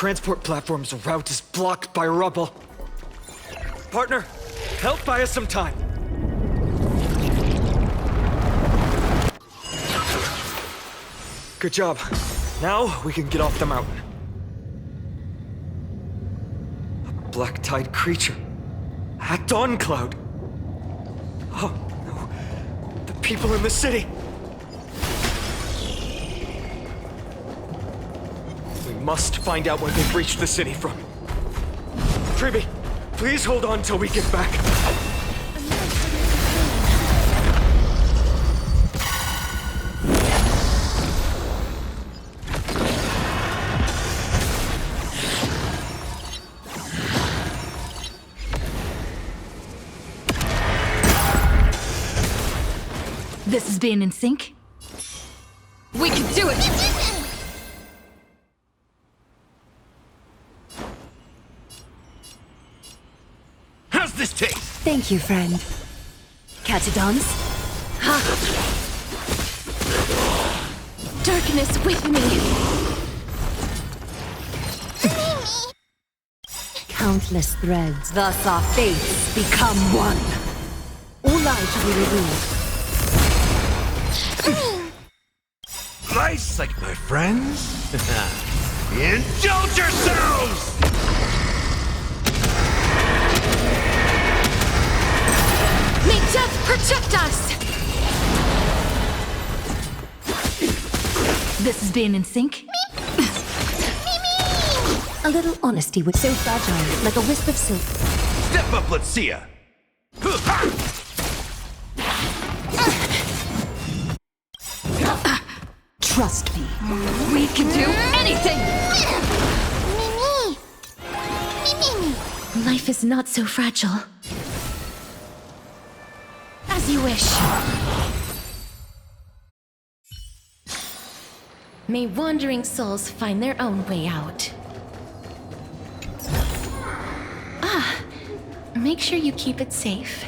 transport platform's route is blocked by rubble. Partner, help buy us some time. Good job. Now we can get off the mountain. A black-tide creature. At dawn cloud. Oh, no. The people in the city. We must find out where they've reached the city from. Treeby, please hold on till we get back. This is being in sync? We can do it! How's this taste? Thank you, friend. Catadons? Ha! Darkness with me! Countless threads, thus our fates become one. All light will be revealed. Nice, like my friends. Indulge yourselves! May death protect us! This is being in sync? A little honesty was so fragile, like a wisp of silk. Step up, let's see ya. Trust me, we can do anything! Life is not so fragile. As you wish. May wandering souls find their own way out. Make sure you keep it safe.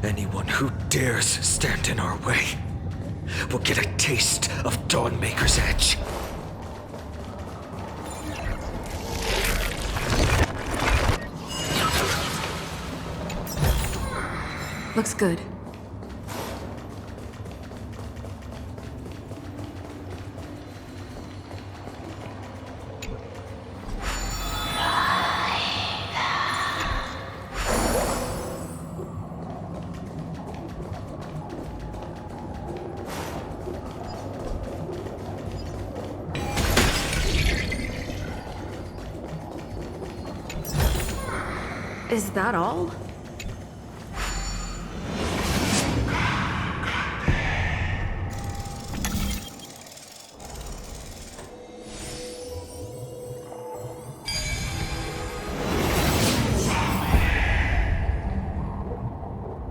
Anyone who dares stand in our way will get a taste of Dawnmaker's edge. Looks good. Is that all?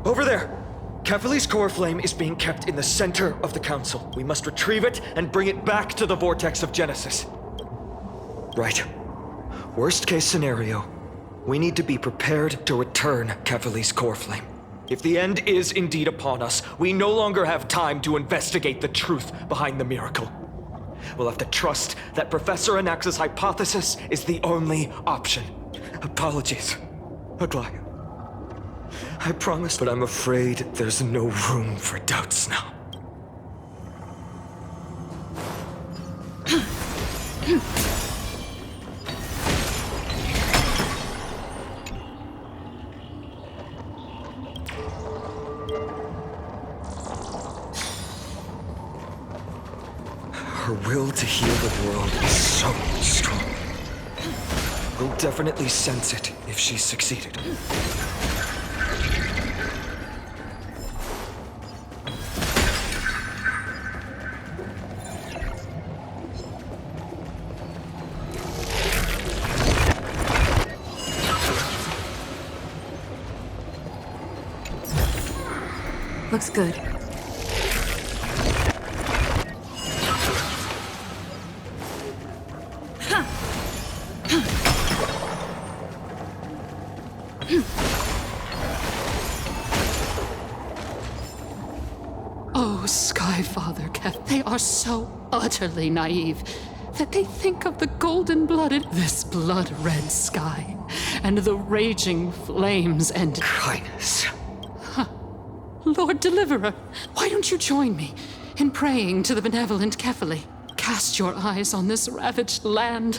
Over there! Kefali's core flame is being kept in the center of the council. We must retrieve it and bring it back to the vortex of Genesis. Right. Worst case scenario, we need to be prepared to return Kefali's core flame. If the end is indeed upon us, we no longer have time to investigate the truth behind the miracle. We'll have to trust that Professor Anax's hypothesis is the only option. Apologies, Aglaia. I promise, but I'm afraid there's no room for doubts now. Her will to heal the world is so strong. We'll definitely sense it if she's succeeded. Looks good. Oh, Skyfather Kef, they are so utterly naive that they think of the golden-blooded, this blood-red sky, and the raging flames and... Highness. Lord Deliverer, why don't you join me in praying to the benevolent Kefali? Cast your eyes on this ravaged land.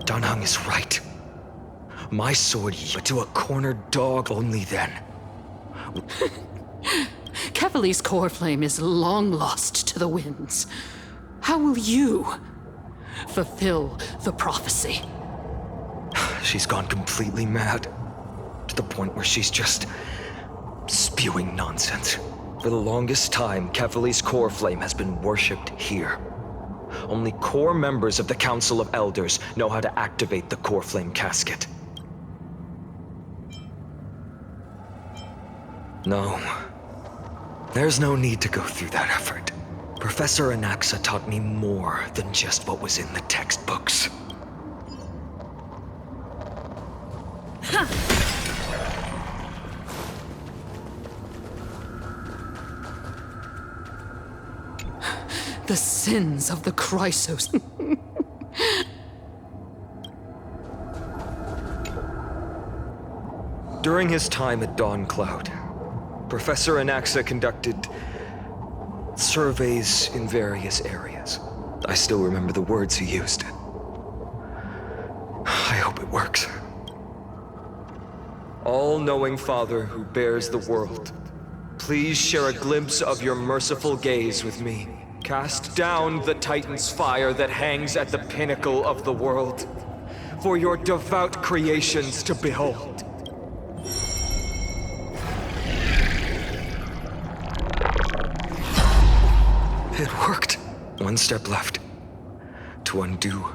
Danheng is right. My sword yielded to a cornered dog only then. Kefali's core flame is long lost to the winds. How will you fulfill the prophecy? She's gone completely mad. To the point where she's just spewing nonsense. For the longest time, Kefali's core flame has been worshipped here. Only core members of the Council of Elders know how to activate the core flame casket. No. There's no need to go through that effort. Professor Anaxa taught me more than just what was in the textbooks. The sins of the Chrysos. During his time at Dawn Cloud, Professor Anaxa conducted surveys in various areas. I still remember the words he used. I hope it works. All-knowing Father who bears the world, please share a glimpse of your merciful gaze with me Cast down the Titan's fire that hangs at the pinnacle of the world, for your devout creations to behold. It worked. One step left to undo.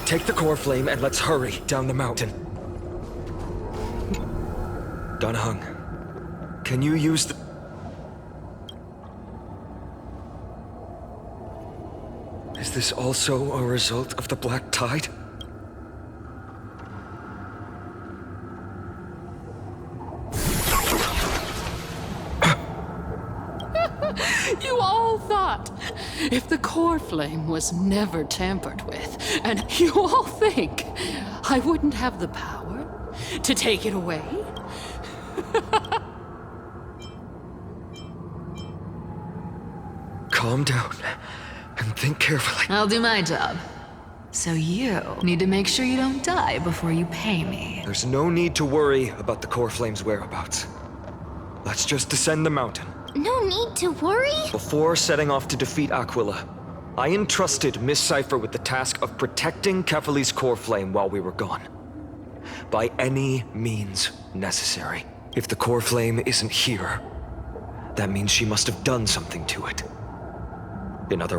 Take the core flame and let's hurry down the mountain. Dunhung, can you use the... Is this also a result of the Black Tide? You all thought if the core flame was never tampered with, and you all think I wouldn't have the power to take it away? Calm down and think carefully. I'll do my job. So you need to make sure you don't die before you pay me. There's no need to worry about the core flame's whereabouts. Let's just descend the mountain. No need to worry? Before setting off to defeat Aquila, I entrusted Miss Cypher with the task of protecting Kefali's core flame while we were gone. By any means necessary. If the core flame isn't here, that means she must have done something to it.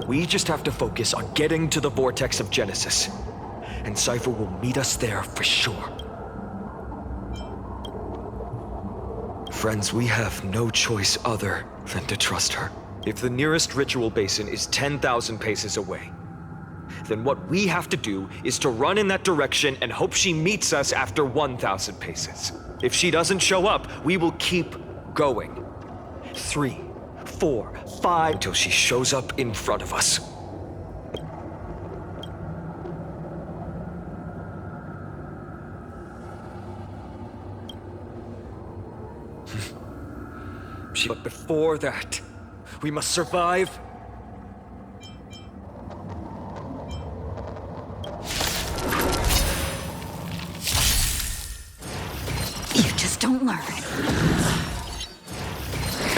We just have to focus on getting to the vortex of Genesis, and Cypher will meet us there for sure. Friends, we have no choice other than to trust her. If the nearest ritual basin is 10,000 paces away, then what we have to do is to run in that direction and hope she meets us after 1,000 paces. If she doesn't show up, we will keep going. 3, 4, 5, until she shows up in front of us. But before that, we must survive. You just don't learn.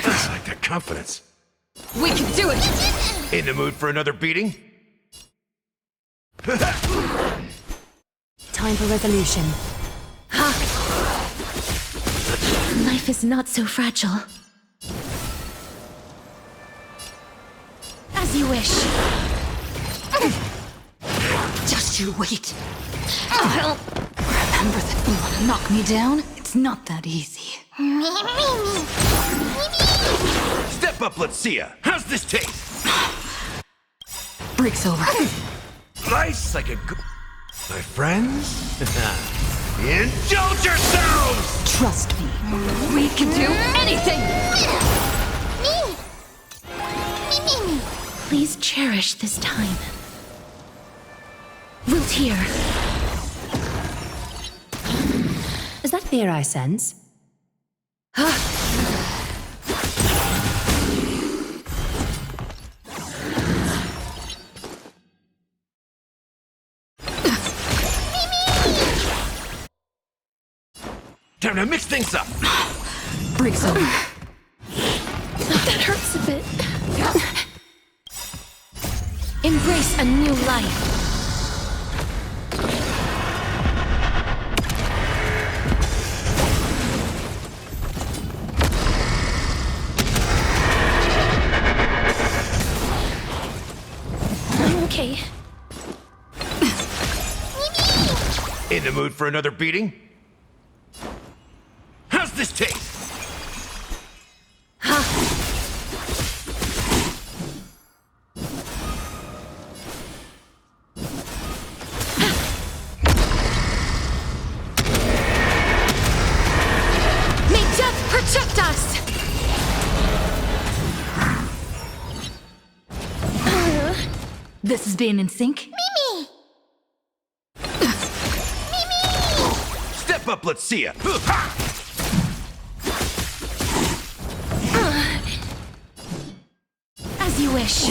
I like that confidence. We can do it! In the mood for another beating? Time for resolution. Life is not so fragile. As you wish. Just you wait. Remember that you want to knock me down? It's not that easy. Step up, let's see ya. How's this taste? Break's over. Nice like a good... My friends? Indulge yourselves! Trust me. We can do anything! Me. Please cherish this time. Wilt here. Is that fear I sense? Time to mix things up! Break's over. That hurts a bit. Embrace a new life. I'm okay. In the mood for another beating? How's this taste? This is being in sync? Mimi! Step up, let's see ya! As you wish.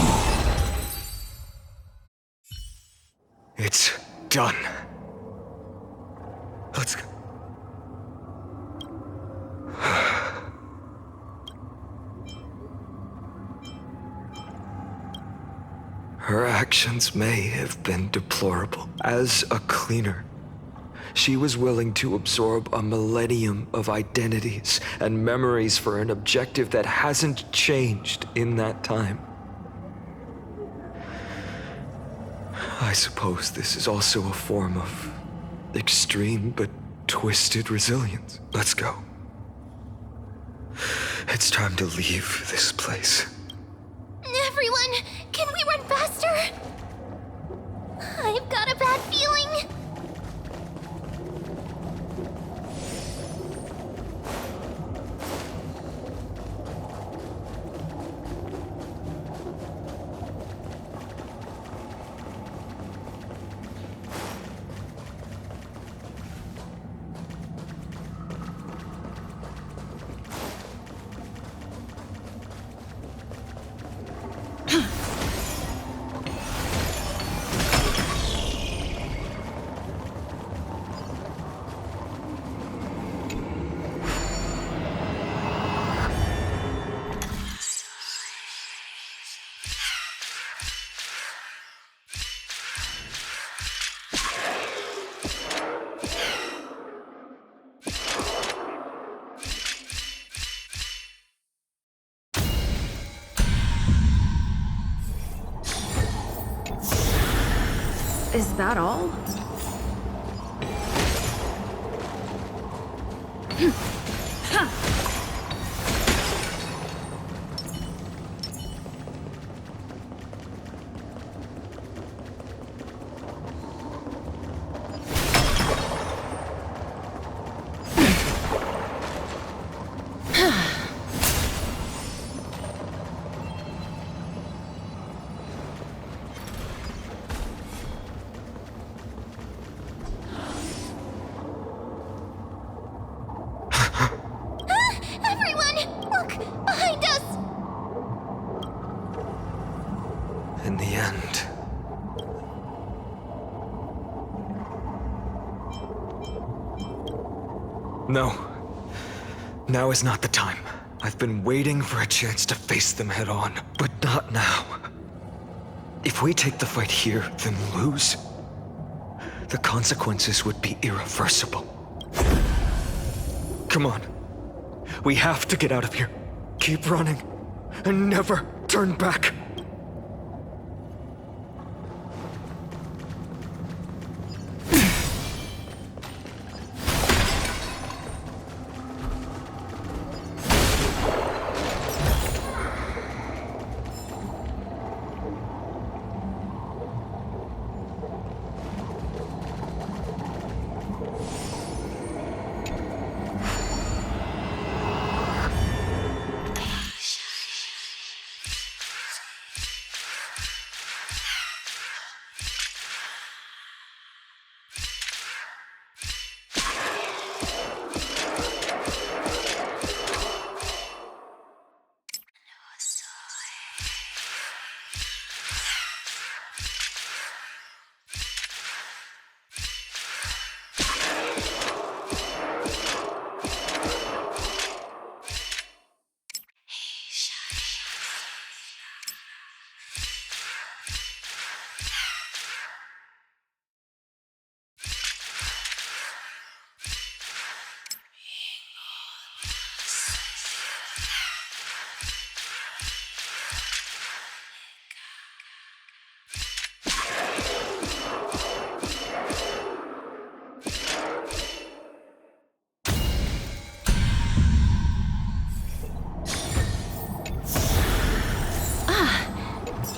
It's done. Let's go. Her actions may have been deplorable. As a cleaner, she was willing to absorb a millennium of identities and memories for an objective that hasn't changed in that time. I suppose this is also a form of extreme but twisted resilience. Let's go. It's time to leave this place. Everyone, can we run faster? I've got a bad feeling. Is that all? Everyone, look! Behind us! In the end, no. Now is not the time. I've been waiting for a chance to face them head on, but not now. If we take the fight here, then lose, the consequences would be irreversible. Come on. We have to get out of here. Keep running, and never turn back.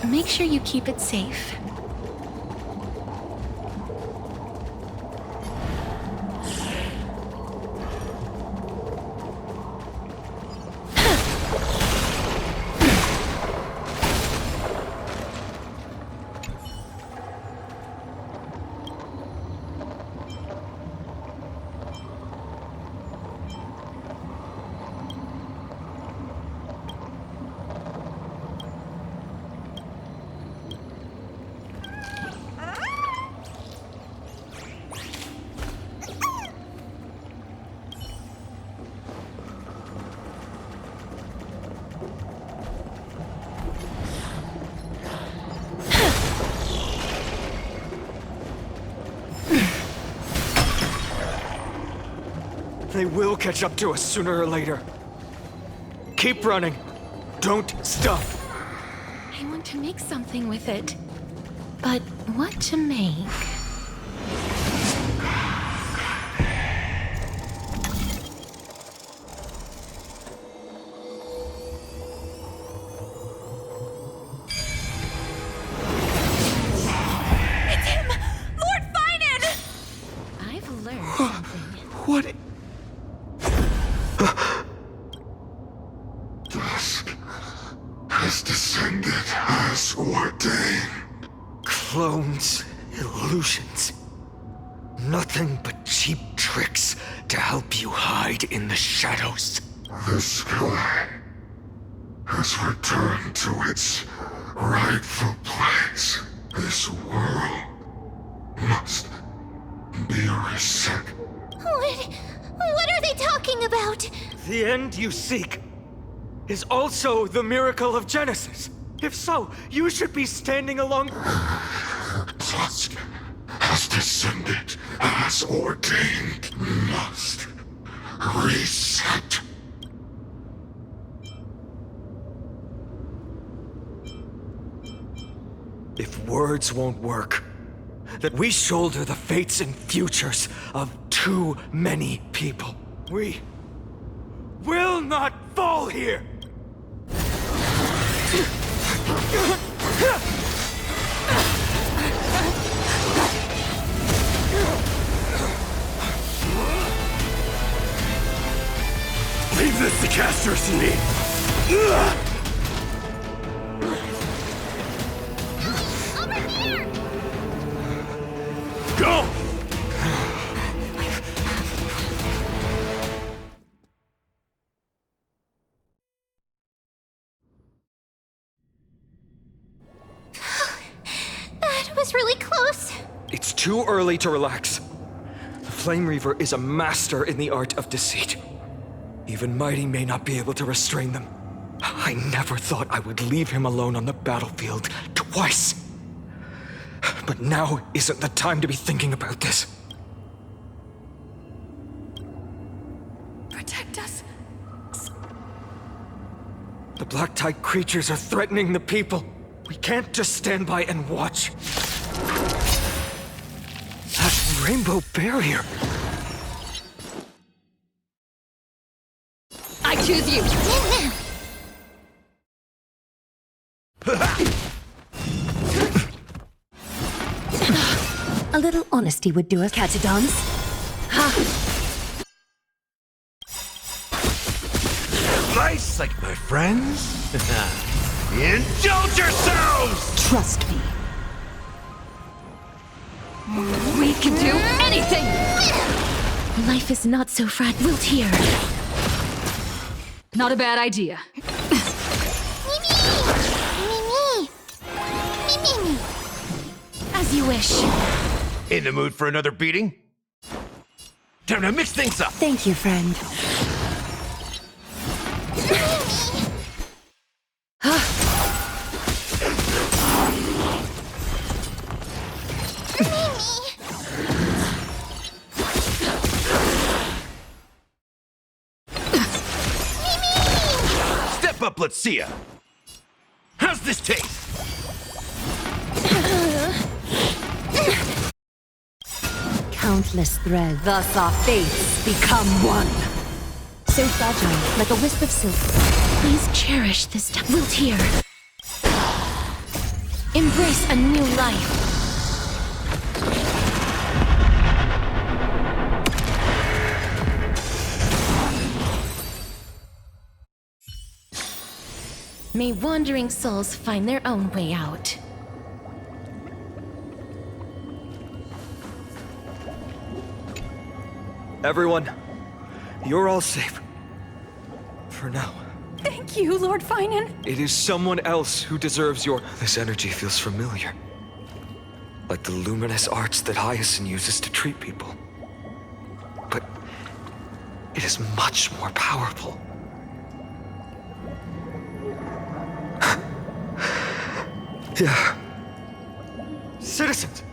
Make sure you keep it safe. They will catch up to us sooner or later. Keep running. Don't stop. I want to make something with it. But what to make? It's him! Lord Finan! I've learned something. What? Dusk has descended as ordained. Clones, illusions. Nothing but cheap tricks to help you hide in the shadows. The sky has returned to its rightful place. This world must be reset. What are they talking about? The end you seek is also the miracle of Genesis. If so, you should be standing along. Dusk has descended as ordained. Must reset. If words won't work, that we shoulder the fates and futures of too many people. We will not fall here! Leave this to Casters and me. Over here! Go! That was really close. It's too early to relax. The Flame Reaver is a master in the art of deceit. Even Mighty may not be able to restrain them. I never thought I would leave him alone on the battlefield twice. But now isn't the time to be thinking about this. Protect us. The Black Tide creatures are threatening the people. We can't just stand by and watch. That rainbow barrier. I choose you! A little honesty would do us, Catadons. Nice, like my friends? Indulge yourselves! Trust me. We can do anything! Life is not so fragile here. Not a bad idea. Mimi! As you wish. In the mood for another beating? Time to mix things up! Thank you, friend. Step up, let's see ya! How's this taste? Countless threads, thus our fates become one. So fragile, like a wisp of silk. Please cherish this time. Wilt here. Embrace a new life. May wandering souls find their own way out. Everyone, you're all safe. For now. Thank you, Lord Finan. It is someone else who deserves your... This energy feels familiar. Like the luminous arts that Hyacinth uses to treat people. But it is much more powerful. Yeah. Citizens,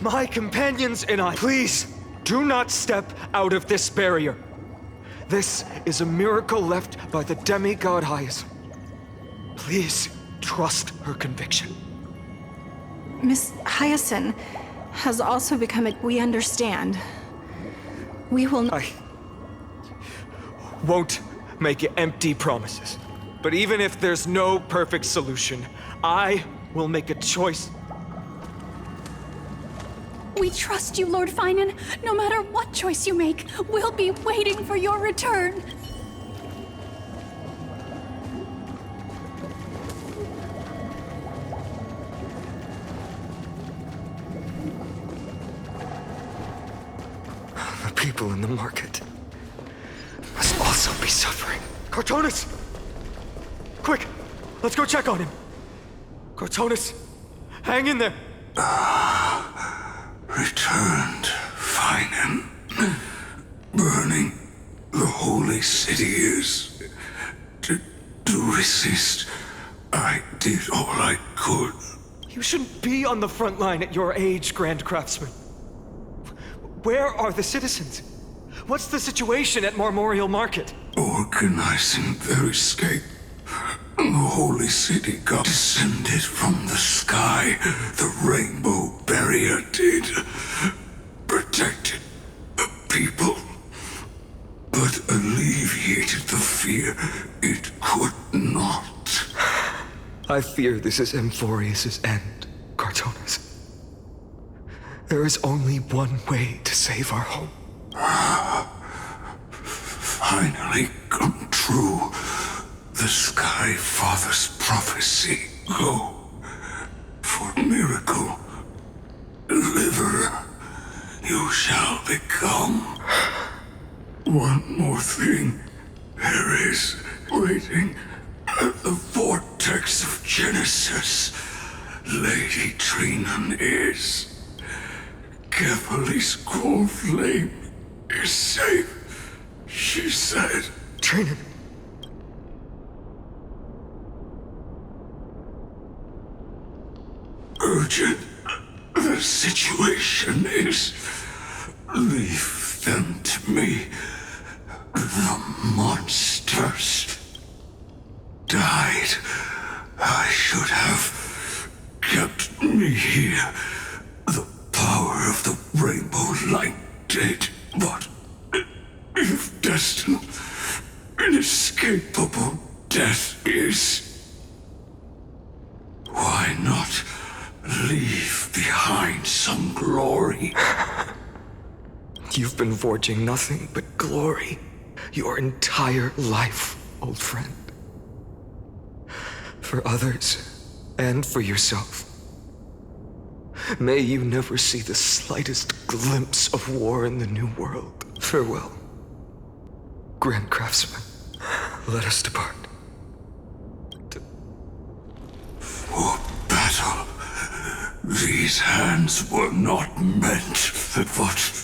my companions and I, please, Do not step out of this barrier. This is a miracle left by the demigod Hyacinth. Please trust her conviction. Miss Hyacinth has also become a... We understand. We will not... I won't make empty promises. But even if there's no perfect solution, I will make a choice. We trust you, Lord Finan. No matter what choice you make, we'll be waiting for your return. The people in the market must also be suffering. Cartonis! Quick! Let's go check on him! Cartonis! Hang in there! Returned, Finan. Burning the holy city is... To resist, I did all I could. You shouldn't be on the front line at your age, Grand Craftsman. Where are the citizens? What's the situation at Marmorial Market? Organizing their escape. The holy city god descended from the sky. The rainbow barrier did. Protected the people. But alleviated the fear it could not. I fear this is Amphorius' end, Cartonis. There is only one way to save our home. Finally come true. The Sky Father's prophecy. Go. For miracle. Deliverer. You shall become. One more thing. There is waiting at the vortex of Genesis. Lady Trinan is. Kefali's core flame is safe, she said. Trinan. Urgent. The situation is... Leave them to me. The monsters died. I should have kept me here. The power of the rainbow light did, but if destined, inescapable death is, why not leave behind some glory? You've been forging nothing but glory your entire life, old friend. For others, and for yourself. May you never see the slightest glimpse of war in the New World. Farewell, Grand Craftsman. Let us depart. For battle, these hands were not meant, but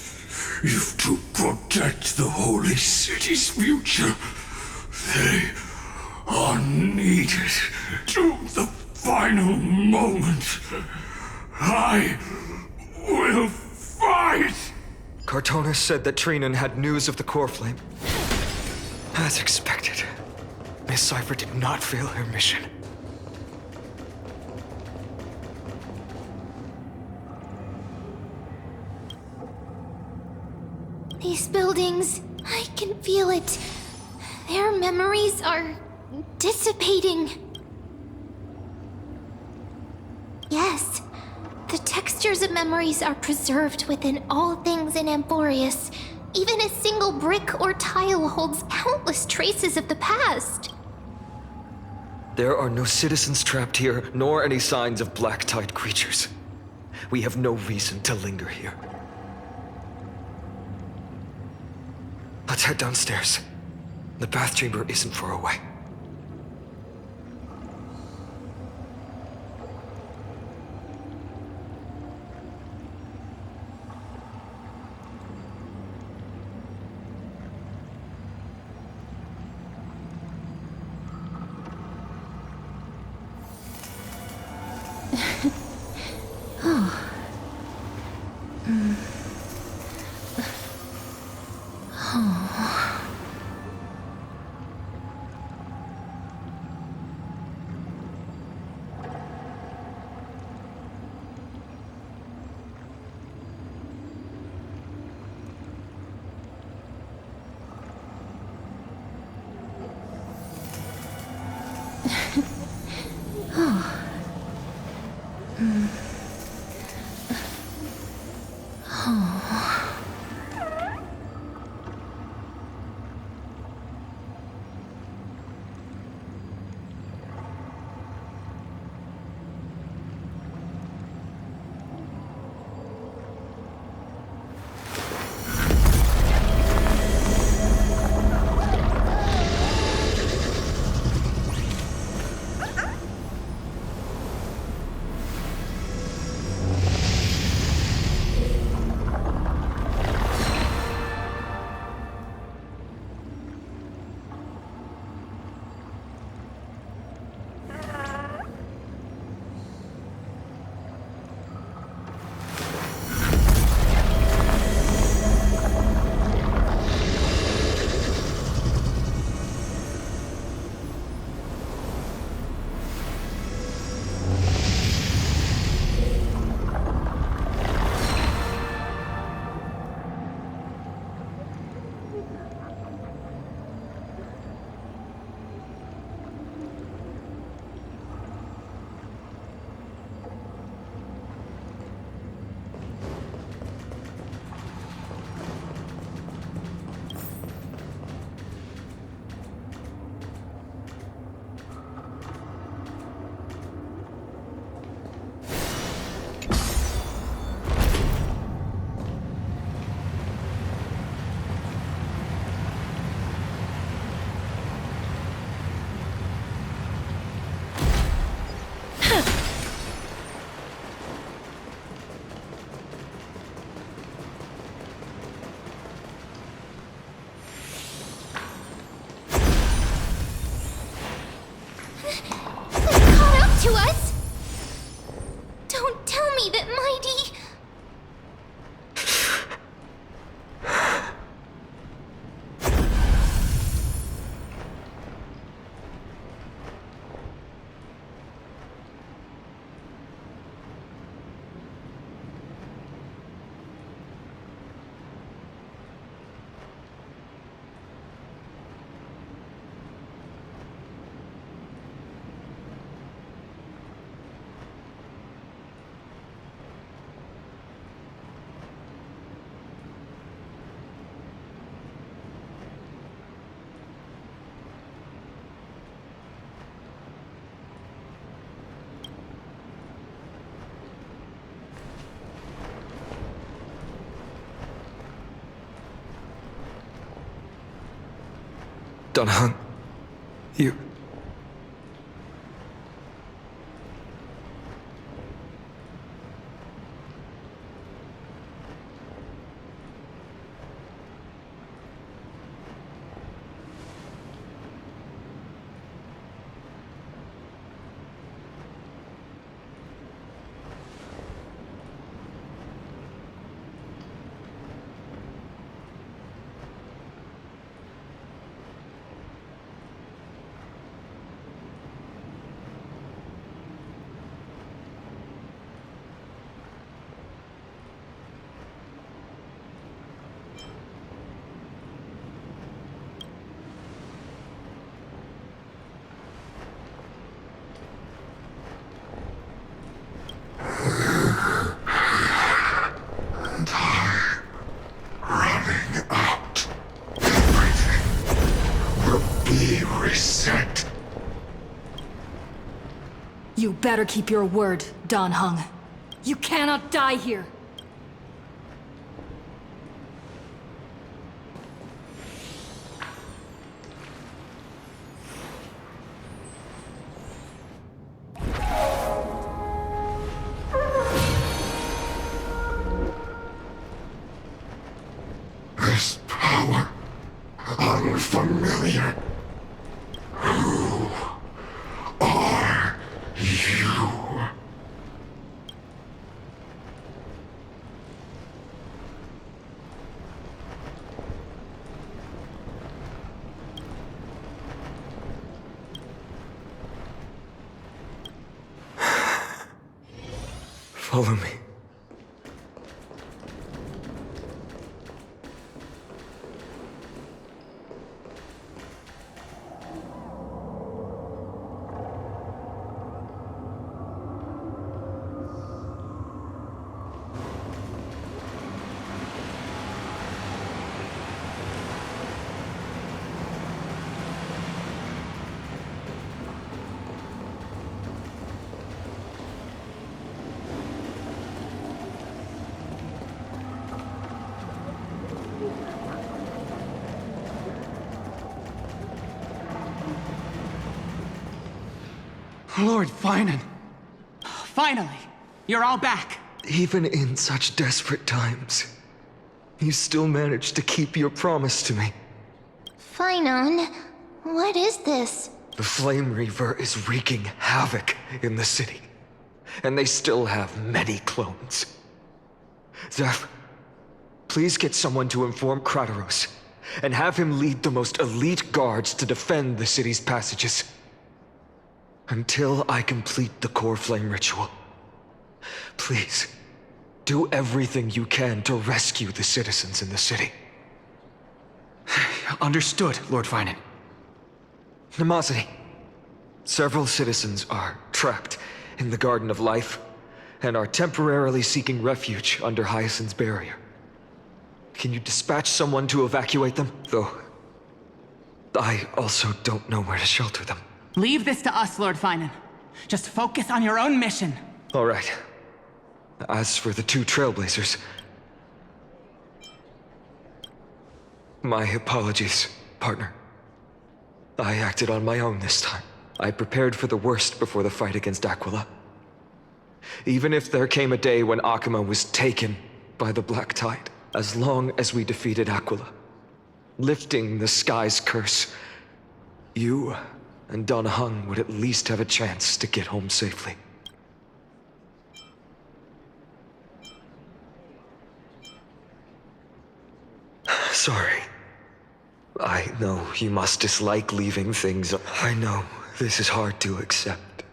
if to protect the holy city's future, they are needed to the final moment. I will fight! Cartonis said that Trinan had news of the core flame. As expected, Miss Cipher did not fail her mission. These buildings, I can feel it. Their memories are dissipating. Yes, the textures of memories are preserved within all things in Amphorius. Even a single brick or tile holds countless traces of the past. There are no citizens trapped here, nor any signs of black-tide creatures. We have no reason to linger here. Let's head downstairs. The bath chamber isn't far away. Dunhung, you... Running out. Everything will be reset. You better keep your word, Dan Heng. You cannot die here. This power, unfamiliar. Who are you? Follow me. Lord Finan! Finally! You're all back! Even in such desperate times, you still managed to keep your promise to me. Finon, what is this? The Flame Reaver is wreaking havoc in the city, and they still have many clones. Zeph, please get someone to inform Kratos, and have him lead the most elite guards to defend the city's passages. Until I complete the Core Flame ritual. Please, do everything you can to rescue the citizens in the city. Understood, Lord Finan. Nemazity, several citizens are trapped in the Garden of Life and are temporarily seeking refuge under Hyacinth's barrier. Can you dispatch someone to evacuate them? Though, I also don't know where to shelter them. Leave this to us, Lord Finan. Just focus on your own mission. All right. As for the two Trailblazers... My apologies, partner. I acted on my own this time. I prepared for the worst before the fight against Aquila. Even if there came a day when Akuma was taken by the Black Tide, as long as we defeated Aquila, lifting the sky's curse, you and Dan Heng would at least have a chance to get home safely. Sorry. I know you must dislike leaving things. I know this is hard to accept.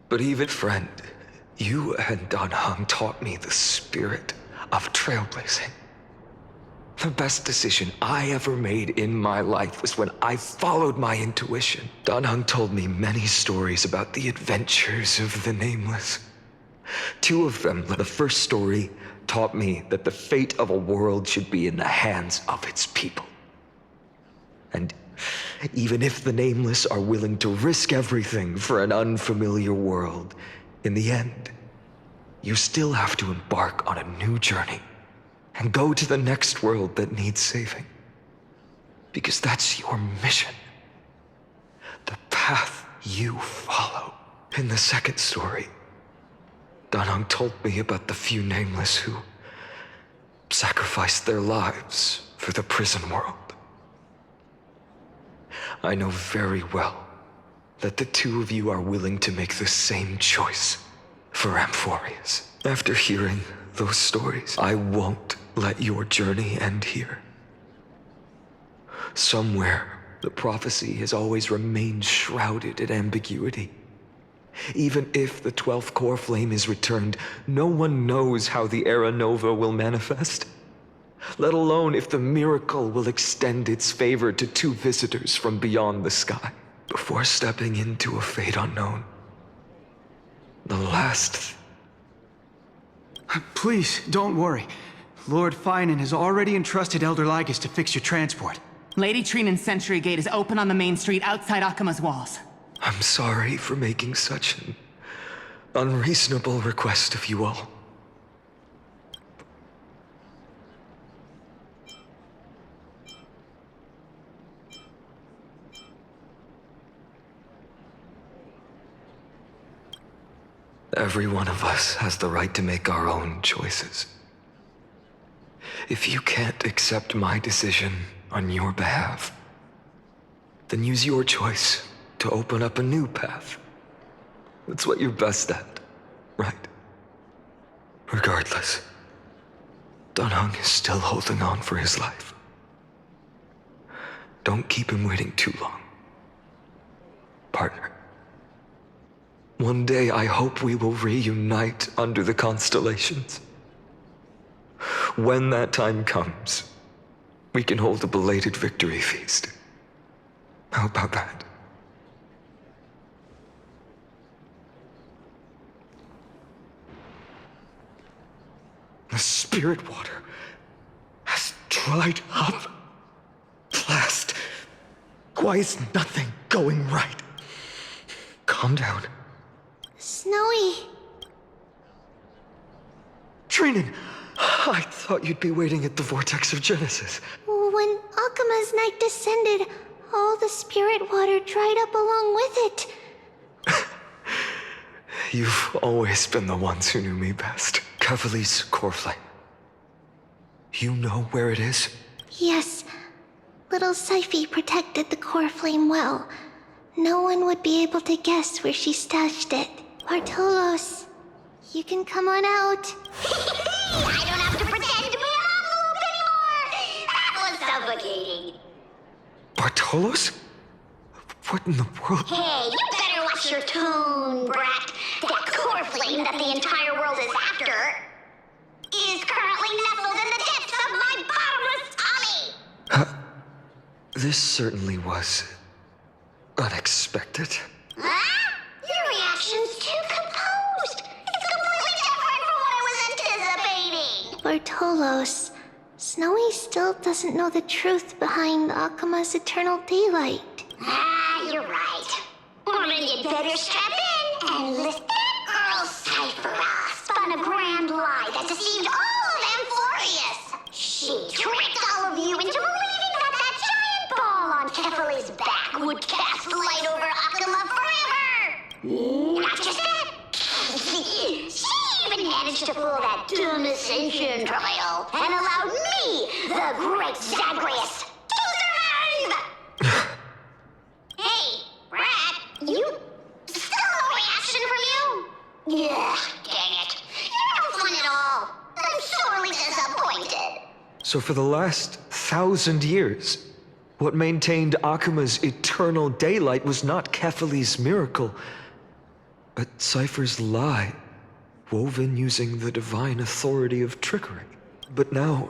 But even friend, you and Dan Heng taught me the spirit of trailblazing. The best decision I ever made in my life was when I followed my intuition. Dan Heng told me many stories about the adventures of the Nameless. Two of them, the first story, taught me that the fate of a world should be in the hands of its people. And even if the Nameless are willing to risk everything for an unfamiliar world, in the end, you still have to embark on a new journey and go to the next world that needs saving. Because that's your mission. path you follow. In the second story, Danhong told me about the few nameless who sacrificed their lives for the prison world. I know very well that the two of you are willing to make the same choice for Amphorius. After hearing those stories, I won't let your journey end here. Somewhere, the prophecy has always remained shrouded in ambiguity. Even if the 12th core flame is returned, no one knows how the Era Nova will manifest, let alone if the miracle will extend its favor to two visitors from beyond the sky. Before stepping into a fate unknown, the last... Please, don't worry. Lord Finan has already entrusted Elder Lygus to fix your transport. Lady Trinan's Sentry Gate is open on the main street outside Akima's walls. I'm sorry for making such an unreasonable request of you all. Every one of us has the right to make our own choices. If you can't accept my decision on your behalf, then use your choice to open up a new path. That's what you're best at, right? Regardless, Danhong is still holding on for his life. Don't keep him waiting too long. Partner. One day I hope we will reunite under the constellations. When that time comes, we can hold a belated victory feast. How about that? The spirit water has dried up. Blast. Why is nothing going right? Calm down. Snowy. Trinan, I thought you'd be waiting at the vortex of Genesis. When Akima's night descended, all the spirit water dried up along with it. You've always been the ones who knew me best. Kavali's core flame. You know where it is? Yes. Little Syphi protected the core flame well. No one would be able to guess where she stashed it. Bartolos, you can come on out. I don't have to pretend to be an envelope anymore! That was suffocating. Bartolos? What in the world? Hey, you better watch your tone, brat. That core flame that the entire world is after is currently nestled in the depths of my bottomless tummy! This certainly was unexpected. Huh? Your reaction's too composed. It's completely different from what I was anticipating. Bartolos, Snowy still doesn't know the truth behind Akima's eternal daylight. You're right. Well, then you'd better strap in and listen. That girl Cyphera spun a grand lie that deceived all of Amphorius. She tricked all of you into believing that giant ball on Kefali's back would cast light over Akima forever. Not just that. She even managed to fool that dumb Ascension trial and allowed me, the great Zagreus, to survive! Hey, Rat, you... still no reaction from you? Yeah, dang it. You're no fun at all. I'm sorely disappointed. So for the last 1,000 years, what maintained Akima's eternal daylight was not Kefali's miracle, but Cypher's lie, woven using the divine authority of trickery. But now,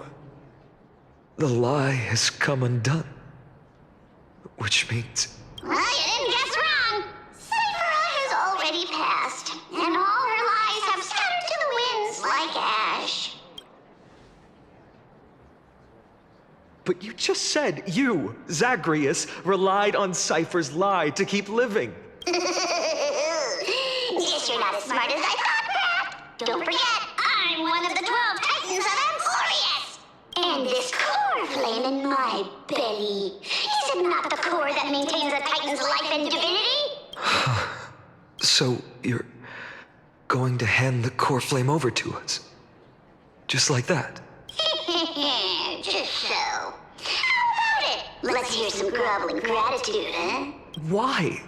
the lie has come undone. Which means... Well, you didn't guess wrong. Cyphera has already passed, and all her lies have scattered to the winds like ash. But you just said you, Zagreus, relied on Cypher's lie to keep living. Guess you're not as smart as I thought, Pat. Don't forget, I'm one of the 12 Titans of Amphorius. And this core flame lion in my belly. Is it not the core that maintains a Titan's life and divinity? So, you're going to hand the core flame over to us? Just like that? Just so. How about it? Let's hear some groveling gratitude, huh? Why?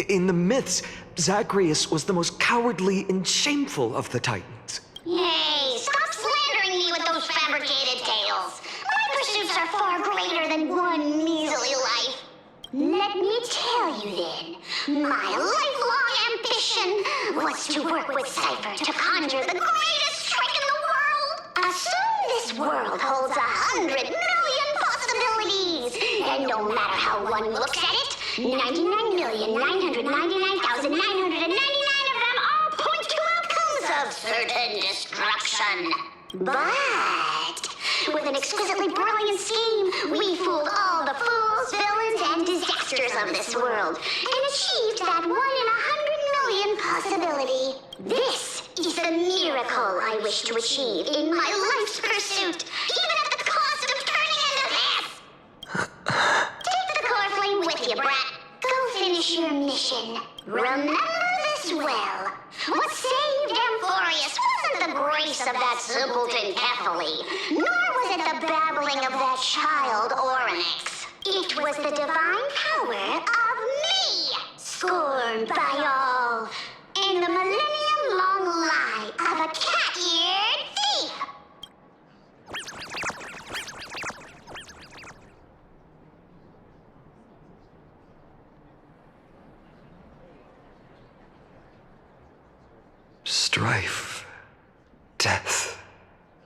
In the myths, Zagreus was the most cowardly and shameful of the Titans. Hey, stop slandering me with those fabricated tales. My pursuits are far greater than one measly life. Let me tell you then, my lifelong ambition was to work with Cypher to conjure the greatest strike in the world. Assume this world holds 100 million possibilities, and no matter how one looks at it, 99,999,999 of them all point to outcomes of certain destruction. But with an exquisitely brilliant scheme, we fooled all the fools, villains, and disasters of this world, and achieved that 1 in 100 million possibility. This is the miracle I wish to achieve in my life's pursuit, even at the cost of turning into this! Take the core flame with you, brat. Go finish your mission. Remember this well. What saved Amphorius wasn't the grace of that simpleton Kephale, nor was it the babbling of that child Oryx. It was the divine power of me, scorned by all, and the millennium-long lie of a cat-eared thief. Strife, death,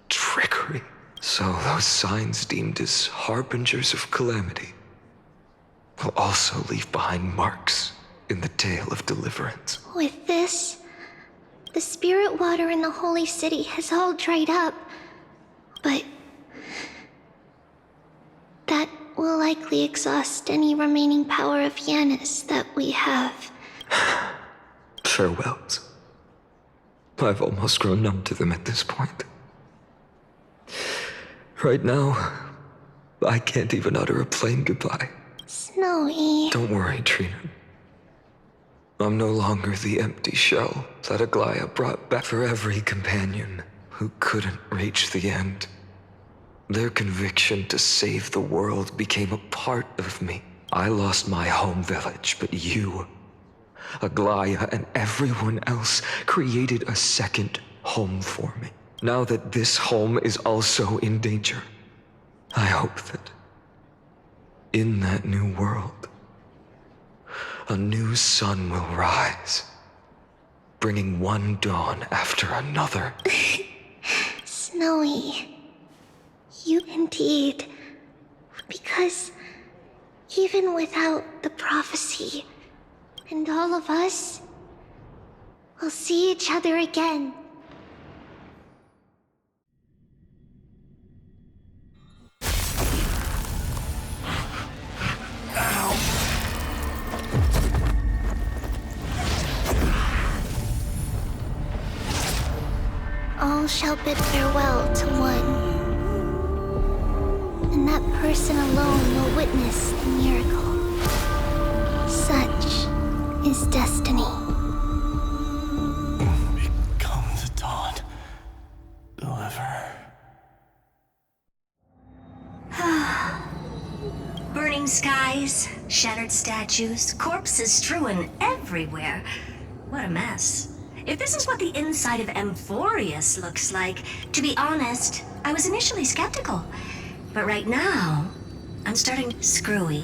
trickery. So those signs deemed as harbingers of calamity will also leave behind marks in the tale of deliverance. With this, the spirit water in the holy city has all dried up, but that will likely exhaust any remaining power of Yanis that we have. Farewells. I've almost grown numb to them at this point. Right now, I can't even utter a plain goodbye. Snowy. Don't worry, Trina. I'm no longer the empty shell that Aglaya brought back for every companion who couldn't reach the end. Their conviction to save the world became a part of me. I lost my home village, but you, Aglaya, and everyone else created a second home for me. Now that this home is also in danger, I hope that in that new world, a new sun will rise, bringing one dawn after another. Snowy, you indeed. Because even without the prophecy, and all of us will see each other again. All shall bid farewell to one, and that person alone will witness the miracle. Such is destiny. Become the dawn. Deliver. Burning skies, shattered statues, corpses strewn everywhere. What a mess. If this is what the inside of Amphorius looks like, to be honest, I was initially skeptical. But right now, I'm starting screwy.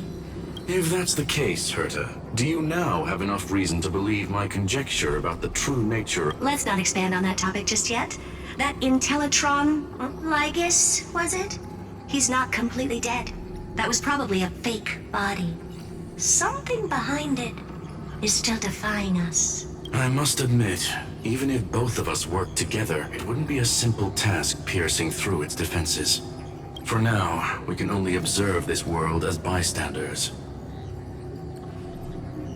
If that's the case, Herta, do you now have enough reason to believe my conjecture about the true nature? Let's not expand on that topic just yet. That Intellitron, Lygus, was it? He's not completely dead. That was probably a fake body. Something behind it is still defying us. I must admit, even if both of us worked together, it wouldn't be a simple task piercing through its defenses. For now, we can only observe this world as bystanders.